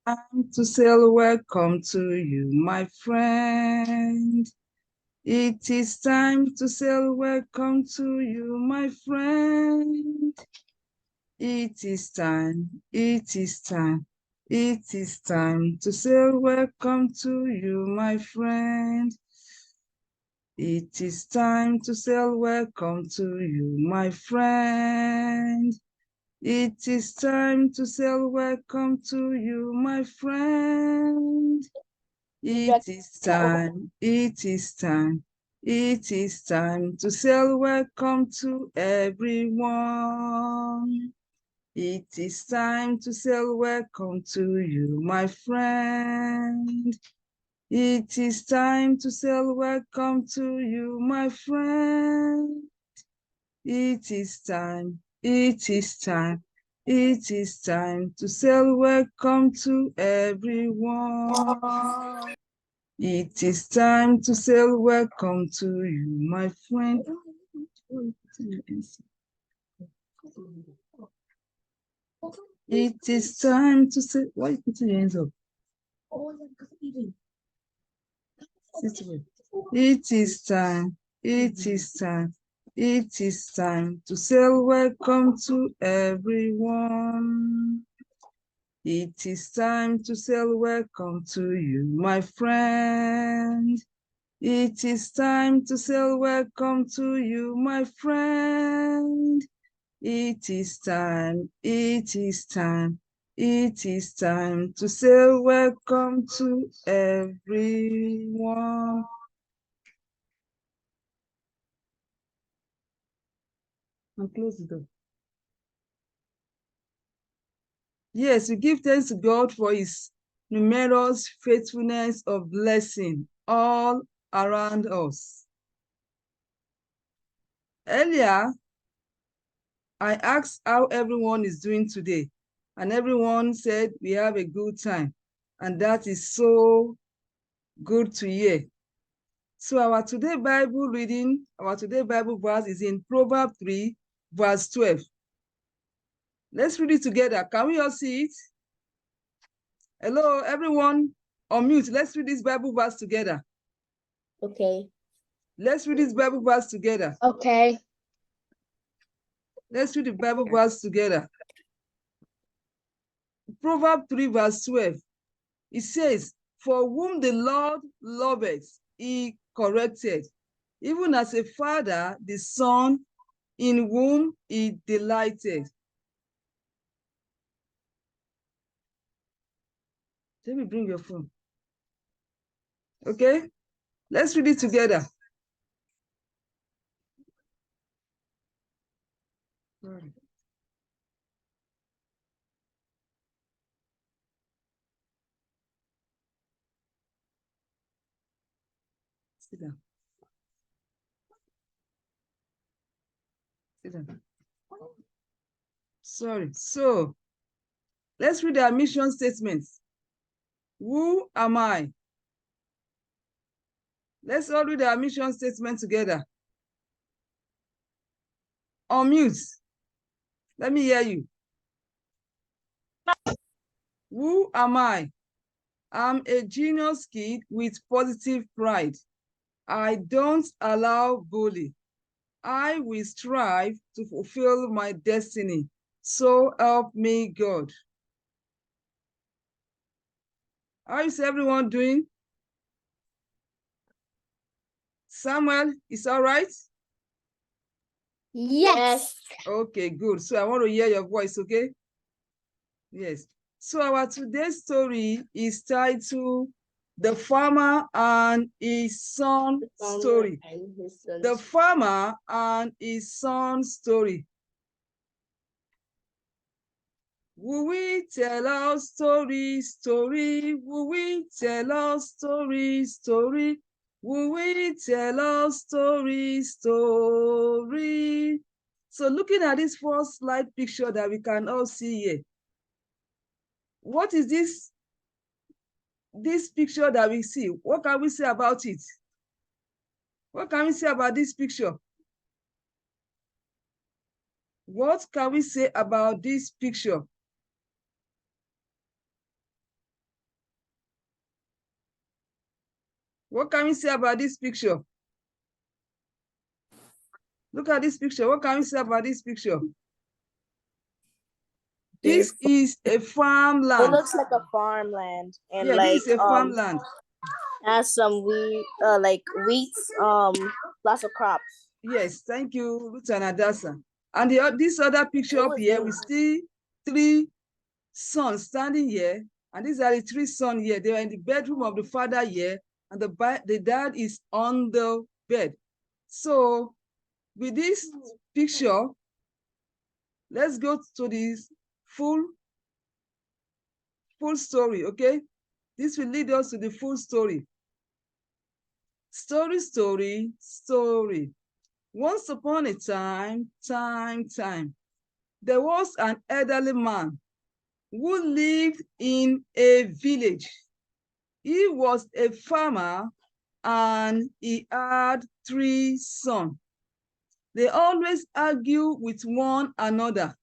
Time to say welcome to you, my friend. It is time to say welcome to you, my friend. It is time, it is time, it is time to say welcome to you, my friend. It is time to say welcome to you, my friend. It is time to say welcome to you, my friend. It is time, it is time, it is time to say welcome to everyone. It is time to say welcome to you, my friend. It is time to say welcome to you, my friend. It is time, it is time, it is time to say welcome to everyone. It is time to say welcome to you, my friend. It is time to say, why are you putting your hands up? It is time, it is time, it is time to say welcome to everyone. It is time to say welcome to you, my friend. It is time to say welcome to you, my friend. It is time, it is time, it is time to say welcome to everyone. And close the door. Yes, we give thanks to God for his numerous faithfulness of blessing all around us. Earlier, I asked how everyone is doing today, and everyone said we have a good time, and that is so good to hear. So our today Bible reading, our today Bible verse is in Proverbs 3, verse 12. Let's read it together. Can we all see it? Hello, everyone. Unmute. Let's read this Bible verse together. Okay. Let's read this Bible verse together. Okay. Let's read the Bible verse together. Proverbs 3, verse 12. It says, for whom the Lord loveth, he corrected, even as a father the son in whom he delighted. Let me bring your phone. Okay, let's read it together. Sorry. Sit down. Sit down. Sorry. So let's read our mission statements. Who am I? Let's all read our mission statement together. Unmute. Let me hear you. Who am I? I'm a genius kid with positive pride. I don't allow bully. I will strive to fulfill my destiny. So help me God. How is everyone doing? Samuel, is all right? Yes. Okay, good. So I want to hear your voice, okay? Yes. So our today's story is titled The Farmer and His Son Story. The Farmer and His Son Story. Will we tell our story, story? Will we tell our story, story? Will we tell our story, story? So looking at this first slide picture that we can all see here, what is this picture that we see? What can we say about it? What can we say about this picture? What can we say about this picture? What can we say about this picture? Look at this picture. What can we say about this picture? This is a It farmland. looks like a farmland and Yeah, this is a farmland. has some wheat, like wheats, lots of crops. Yes, thank you, Ruth and Adasa. And this other picture It up was here, good. we see 3 sons standing here, and these are the 3 sons here. They are in the bedroom of the father here, and the dad is on the bed. So with this picture, let's go to this full story, okay? This will lead us to the full story. Story. Once upon a time, there was an elderly man who lived in a village. He was a farmer and he had 3 sons. They always argue with one another.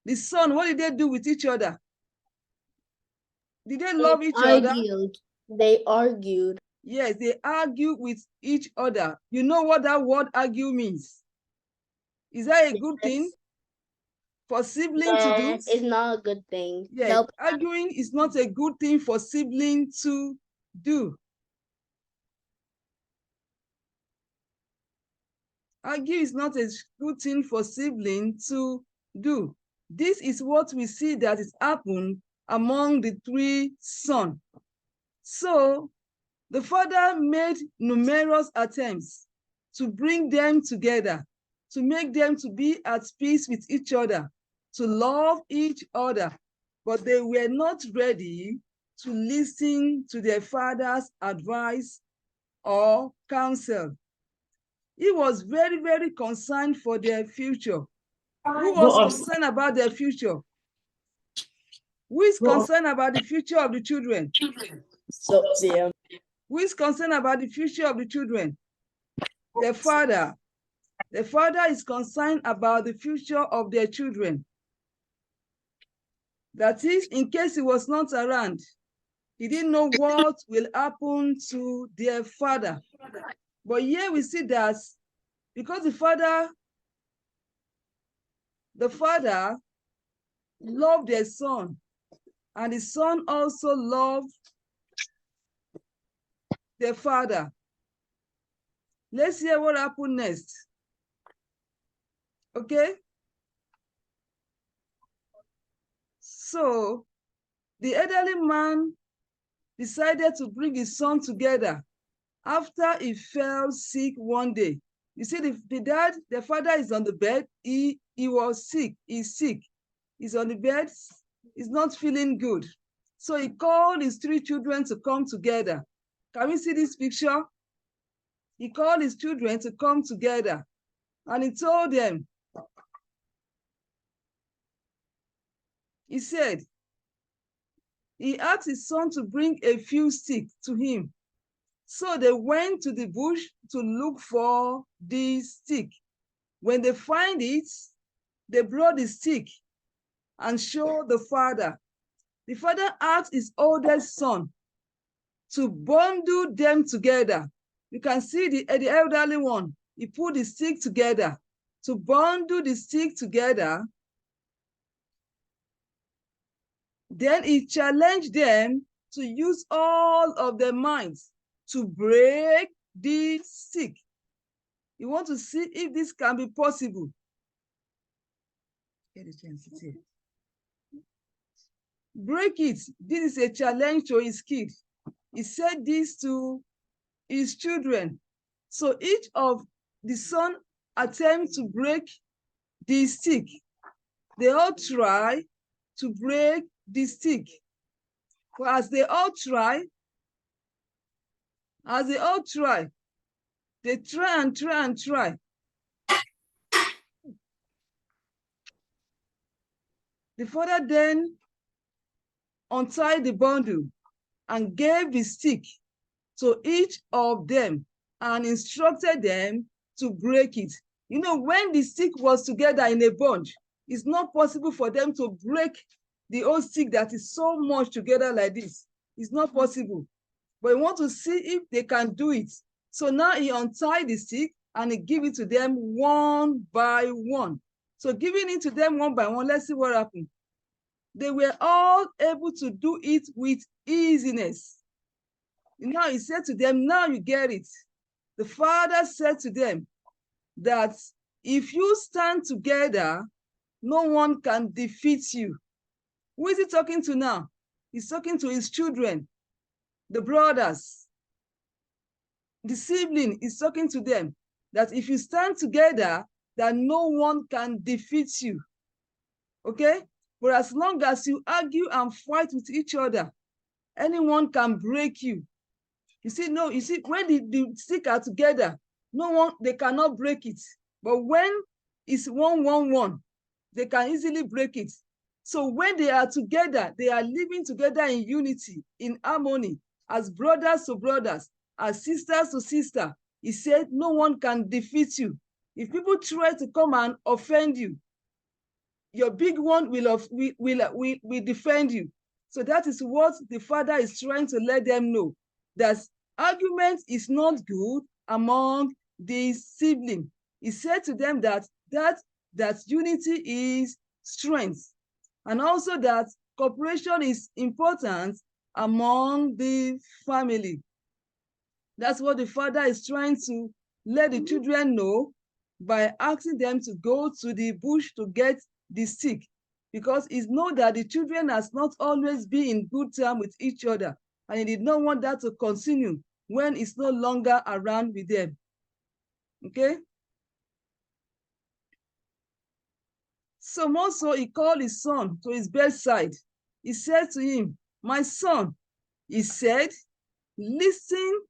The son, what did they do with each other? Did they love each other? They argued. Yes, they argue with each other. You know what that word argue means? Is that a good thing for siblings to do? It's not a good thing. Yes, Nope. arguing is not a good thing for siblings to do. Argue is not a good thing for siblings to do. This is what we see that is happened among the 3 sons. So the father made numerous attempts to bring them together, to make them to be at peace with each other, to love each other, but they were not ready to listen to their father's advice or counsel. He was very, very concerned for their future. Who was concerned about their future? Who is concerned about the future of the children? So yeah. Who is concerned about the future of the children? Their father. The father is concerned about the future of their children. That is, in case he was not around, he didn't know what will happen to their father. But here we see that because the father loved their son, and the son also loved their father. Let's hear what happened next. Okay? So the elderly man decided to bring his son together after he fell sick one day. You see, the father is on the bed. He was sick. He's sick. He's on the bed. He's not feeling good. So he called his 3 children to come together. Can we see this picture? He called his children to come together, and he told them, he said, he asked his son to bring a few sticks to him. So they went to the bush to look for the stick. When they find it, they brought the stick and showed the father. The father asked his oldest son to bundle them together. You can see the elderly one. He put the stick together. To bundle the stick together, then he challenged them to use all of their minds to break the stick. You want to see if this can be possible. Get a chance to see. Break it. This is a challenge to his kid. He said this to his children. So each of the son attempt to break the stick. They all try to break the stick. But as they all try, they try and try and try. The father then untied the bundle and gave the stick to each of them and instructed them to break it. You know, when the stick was together in a bunch, it's not possible for them to break the old stick that is so much together like this. It's not possible. but he wants to see if they can do it. So now he untied the stick and he give it to them one by one. So giving it to them one by one, let's see what happened. They were all able to do it with easiness. Now he said to them, now you get it. The father said to them that if you stand together, no one can defeat you. Who is he talking to now? He's talking to his children, the brothers, the sibling is talking to them that if you stand together, that no one can defeat you. Okay? But as long as you argue and fight with each other, anyone can break you. You see, no, you see, when the stick are together, no one, they cannot break it. But when it's 1-1-1, they can easily break it. So when they are together, they are living together in unity, in harmony, as brothers to brothers, as sisters to sister. He said, no one can defeat you. If people try to come and offend you, your big one will defend you. So that is what the father is trying to let them know, that argument is not good among the siblings. He said to them that unity is strength, and also that cooperation is important among the family. That's what the father is trying to let the children know by asking them to go to the bush to get the stick, because he knows that the children has not always been in good term with each other, and he did not want that to continue when he's no longer around with them. Okay? So more so, he called his son to his bedside. He said to him, my son, he said, listen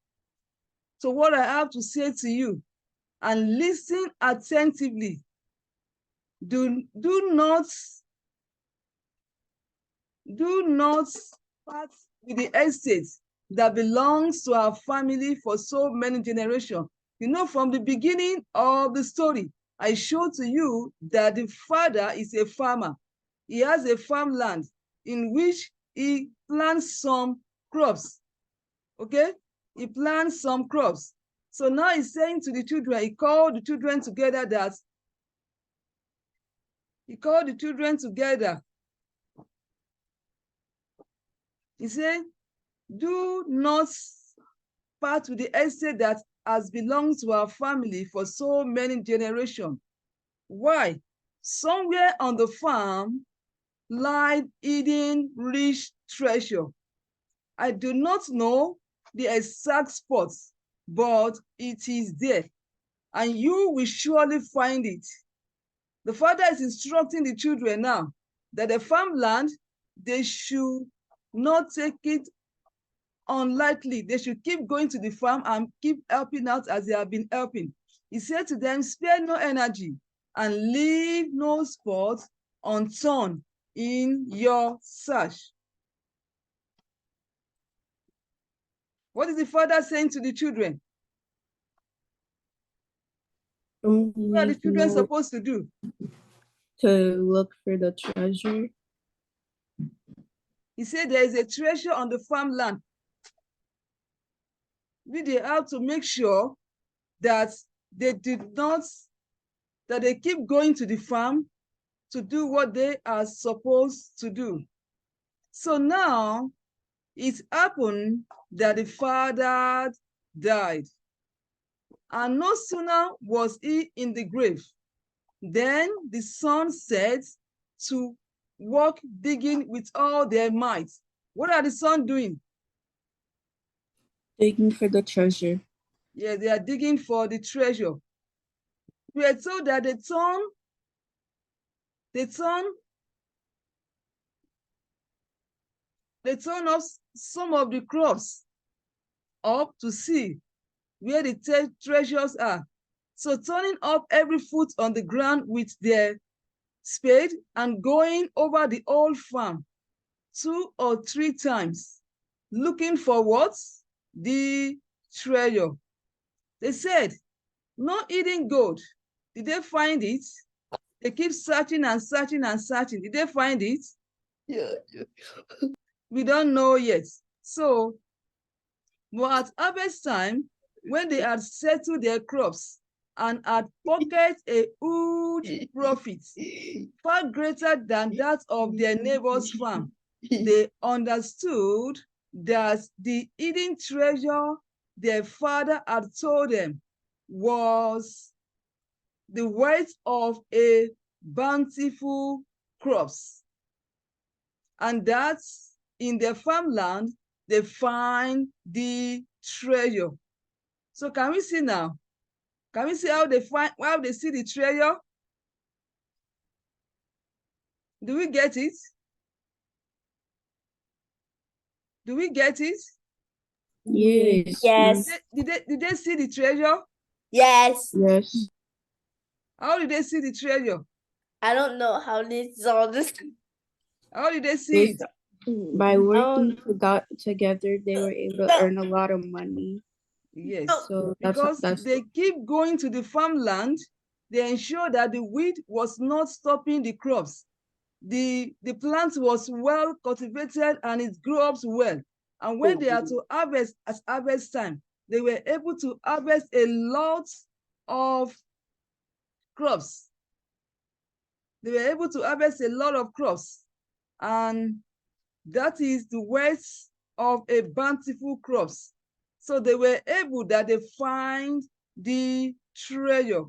to what I have to say to you, and listen attentively. Do not part with the estate that belongs to our family for so many generations. You know, from the beginning of the story, I showed to you that the father is a farmer. He has a farmland in which he plants some crops. Okay? He plants some crops. So now he's saying to the children, he called the children together that he called the children together. He said, do not part with the estate that has belonged to our family for so many generations. Why? Somewhere on the farm lied hidden rich treasure. I do not know the exact spot, but it is there, and you will surely find it. The father is instructing the children now that the farmland, they should not take it unlikely. They should keep going to the farm and keep helping out as they have been helping. He said to them, spare no energy and leave no spot unturned in your search. What is the father saying to the children? What are the children supposed to do? To look for the treasure. He said there is a treasure on the farmland. They have to make sure that they keep going to the farm to do what they are supposed to do. So now it happened that the father died, and no sooner was he in the grave, then the son said to work digging with all their might. What are the sons doing? Digging for the treasure. Yeah, they are digging for the treasure. We are told that they turn up some of the crops up to see where the treasures are. So turning up every foot on the ground with their spade and going over the whole farm 2 or 3 times, looking for what? The treasure. They said, no hidden gold. Did they find it? They keep searching and searching and searching. Did they find it? Yeah. We don't know yet. So But at harvest time, when they had settled their crops and had pocketed a huge profit, far greater than that of their neighbor's farm, they understood that the hidden treasure their father had told them was the wealth of a bountiful crops, and that in their farmland they find the treasure. So can we see now? Can we see how they see the treasure? Do we get it? Do we get it? Yes. Yes. Did they see the treasure? Yes. Yes. How did they see the treasure? I don't know how this all this. How did they see it? By working together, they were able to earn a lot of money. Yes, So because that's they keep going to the farmland, they ensure that the weed was not stopping the crops. The plant was well cultivated and it grew up well. And when they are to harvest at harvest time, they were able to harvest a lot of crops. They were able to harvest a lot of crops. And that is the wealth of a bountiful crops. So they were able that they find the treasure.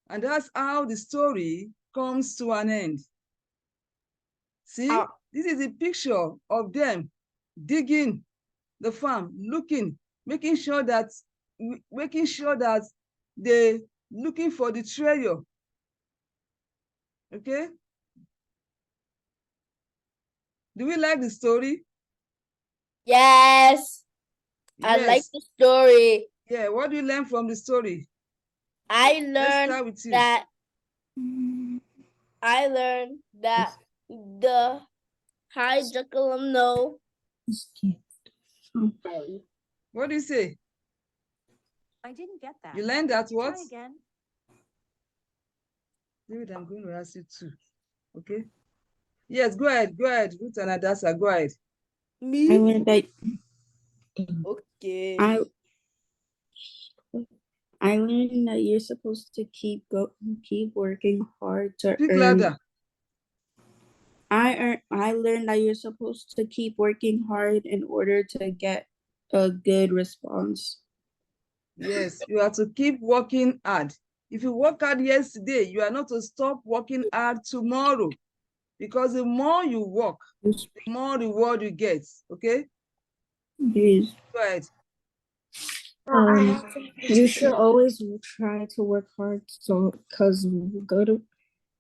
And that's how the story comes to an end. See, this is a picture of them digging the farm, looking, making sure that they looking for the treasure. Okay. Do we like the story? Yes. I like Yes. the story. Yeah. What do you learn from the story? I Let's learned start with you. that the high curriculum know. What do you say? I didn't get that. You learned that what? Try again. David, I'm going to ask you too. Okay. Yes, go ahead. Go ahead. Ruth and Adasa, go ahead. Me? I learned that Okay. I learned that you're supposed to keep working hard to Speak earn. louder. I learned that you're supposed to keep working hard in order to get a good response. Yes, you have to keep working hard. If you work hard yesterday, you are not to stop working hard tomorrow, because the more you work, the more reward you get. Okay? Yes. Go ahead. You should always try to work hard, so because good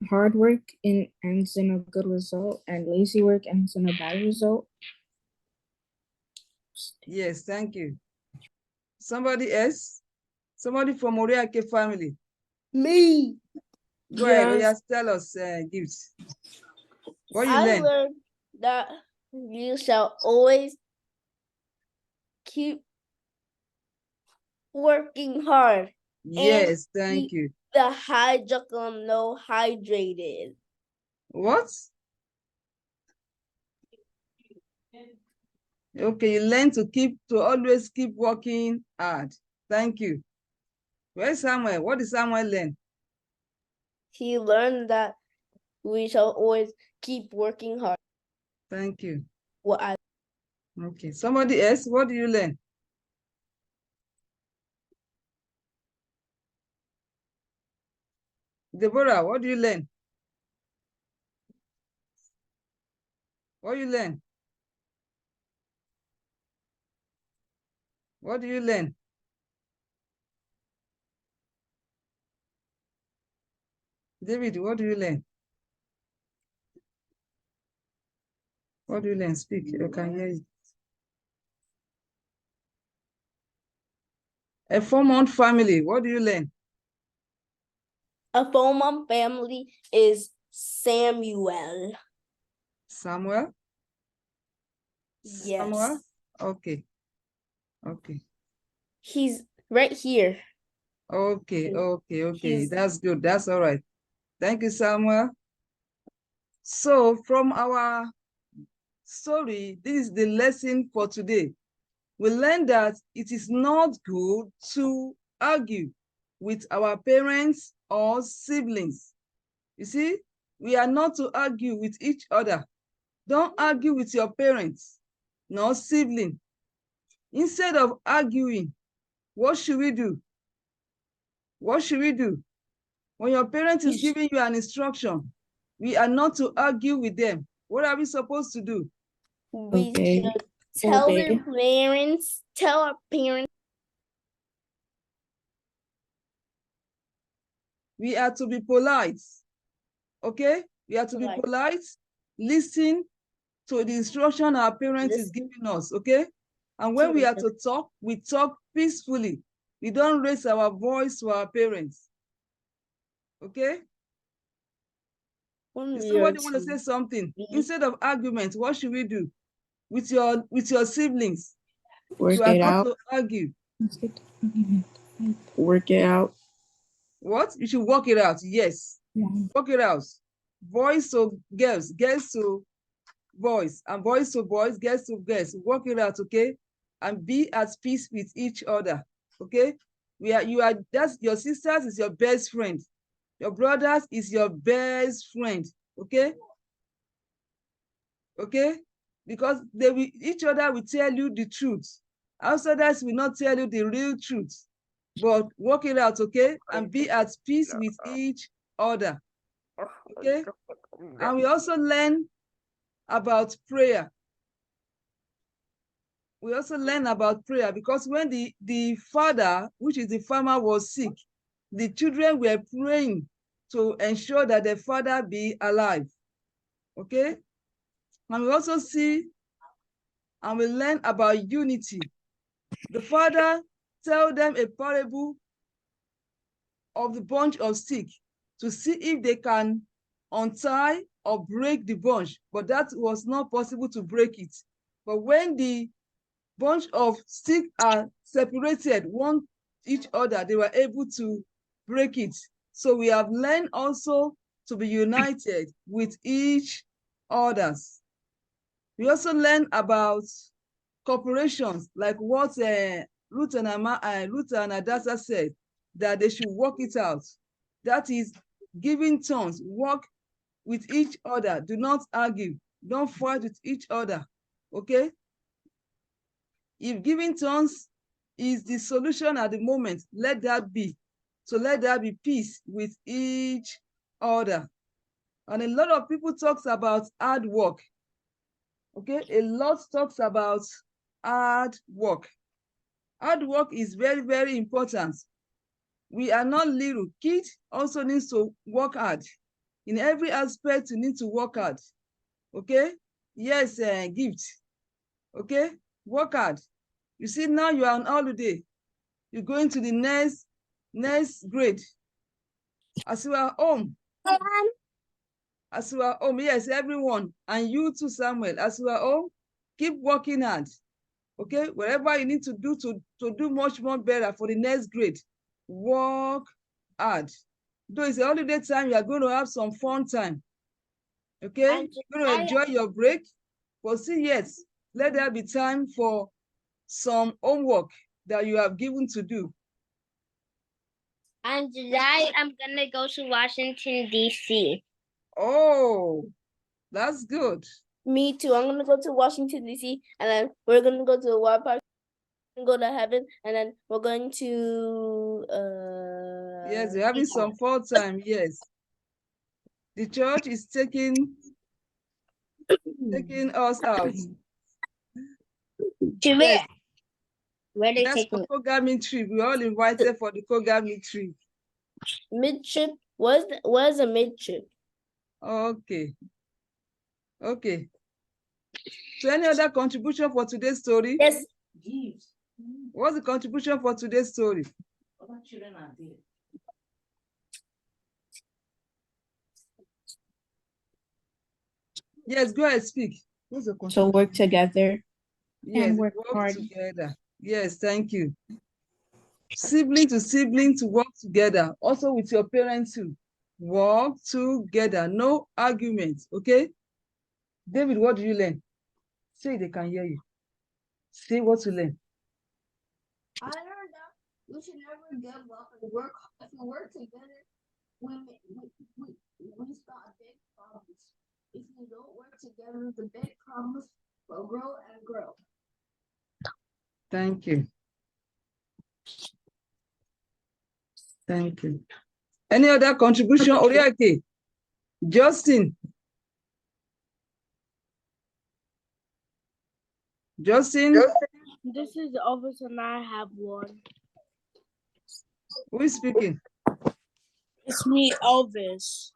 hard work ends in a good result, and lazy work ends in a bad result. Yes, thank you. Somebody else? Somebody from Oriake family. Me. Go ahead. Oh, yes, tell us, gifts. What you learn? Learned that you shall always keep working hard. Yes, thank you. The high curriculum know hydrated. What? Okay, you learn to always keep working hard. Thank you. Where's Samuel? What did Samuel learn? He learned that we shall always keep working hard. Thank you. What I Okay, somebody else, what do you learn? Deborah, what do you learn? What do you learn? What do you learn? David, what do you learn? What do you learn? Speak, I can hear you. A 4-month family, what do you learn? a 4-month family is Samuel. Samuel? Yes. Samuel? Okay. Okay. He's right here. Okay, okay. He's- That's good. That's all right. Thank you, Samuel. So from our story, this is the lesson for today. we learn that it is not good to argue with our parents or siblings. You see, we are not to argue with each other. Don't argue with your parents, nor sibling. Instead of arguing, what should we do? What should we do? When your parent is giving you an instruction, we are not to argue with them. What are we supposed to do? We Okay. should tell Okay. their parents, tell our parents. We are to be polite. Okay? We are to be polite, listen to the instruction our parents is giving us, okay? And when we are to talk, we talk peacefully. We don't raise our voice to our parents. Okay? If somebody want to say something, instead of argument, what should we do? With your siblings, Work you are it not out. to argue. Work it out. What? You should work it out. Yes. Yeah. Work it out. Boys to girls, girls to boys, and boys to boys, girls to girls. Work it out, okay? And be at peace with each other. Okay? That's your sisters is your best friend. Your brothers is your best friend. Okay? Okay? Because each other will tell you the truth. Outsiders will not tell you the real truth. But work it out, okay? And be at peace with each other. Okay? And we also learn about prayer. We also learn about prayer because when the father, which is the farmer, was sick, the children were praying to ensure that the father be alive. Okay? And we also see and we learn about unity. The father tell them a parable of the bunch of sticks to see if they can untie or break the bunch, but that was not possible to break it. But when the bunch of sticks are separated one each other, they were able to break it. So we have learned also to be united with each others. We also learn about corporations, like what Ruth and Adasa said, that they should work it out. That is giving turns, work with each other. Do not argue. Don't fight with each other. Okay? If giving turns is the solution at the moment, let that be. So let there be peace with each other. And a lot of people talks about hard work. Okay? A lot talks about hard work. Hard work is very, very important. We are not little. Kids also needs to work hard. In every aspect, you need to work hard. Okay? Yes, gift. Okay? Work hard. You see, now you are on holiday. You're going to the next grade. As you are home. As you are home, yes, everyone. And you too, Samuel. As you are home, keep working hard. Okay? Whatever you need to do to do much more better for the next grade, work hard. Though it's a holiday time, you are going to have some fun time. Okay? You're going to enjoy your break. But see, yes, let there be time for some homework that you have given to do. On July, I'm gonna go to Washington, D.C. Oh, that's good. Me too. I'm gonna go to Washington, D.C. and then we're gonna go to the water park and go to heaven, and then we're going to Yes, you're having some fun time, yes. The church is taking us out. to where? Yes, Where they that's taking for programming trip. We're all invited for the programming trip. mid trip? What is a mid trip? Okay. Okay. So any other contribution for today's story? Yes. What's the contribution for today's story? Yes, go ahead, speak. What's the So contribution? work together. Yes, and work work hard. together. Yes, thank you. Sibling to work together. Also with your parents too. Work together. No arguments, okay? David, what do you learn? Say they can hear you. Say what you learn. I learned that we should never give up and work. If we work together, we stop big problems. If we don't work together, the big problems will grow and grow. Thank you. Thank you. Any other contribution? Oriake, Justin. Justin, This is Elvis and I have one. who is speaking? It's me, Elvis.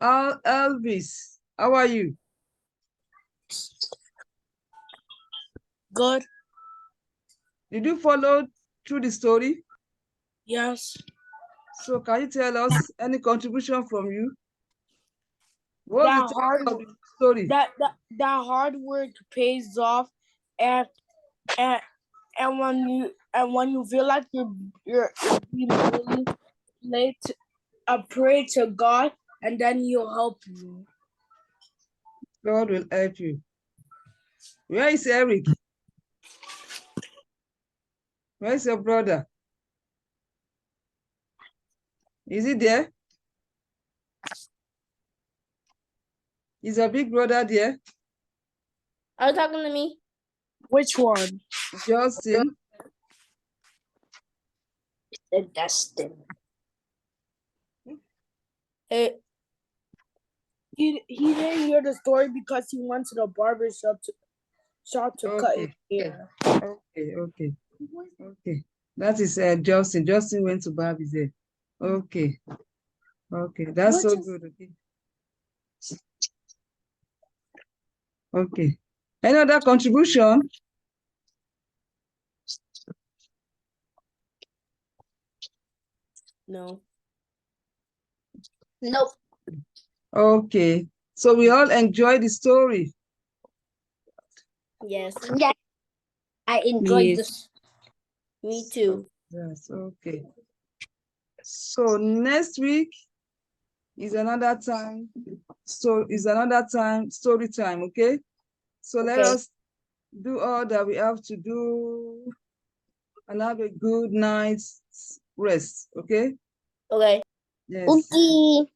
Elvis, how are you? Good? Did you follow through the story? Yes. So can you tell us any contribution from you? What's That the hard title of the story? that hard work pays off, and when you feel like you're being really late, pray to God, and then He'll help you. God will help you. Where is Eric? Where is your brother? Is he there? Is your big brother there? Are you talking to me? Which one? Justin. Dustin. Hey, He didn't hear the story because he went to the barber shop to cut his hair. Okay. That is Justin. Justin went to barb his hair. Okay. That's so good. Okay. Any other contribution? no. Nope. Okay. So we all enjoy the story. Yes. Yeah. I enjoyed Yes. this. Me too. Yes, okay. So next week is another time. Story time, okay? So let Okay. us do all that we have to do and have a good night's rest, okay? Okay. Yes. Okay.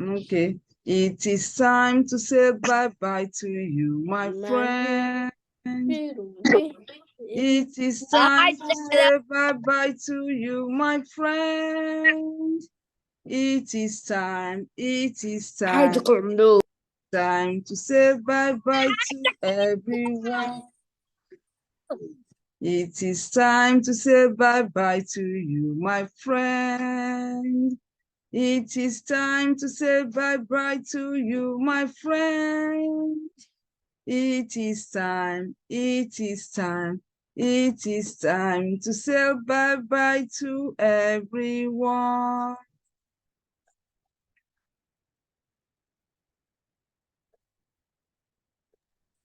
Okay. It is time to say bye-bye to you, my friend. It is time to say bye-bye to you, my friend. It is time time to say bye-bye to everyone. It is time to say bye-bye to you, my friend. It is time to say bye-bye to you, my friend. It is time to say bye-bye to everyone.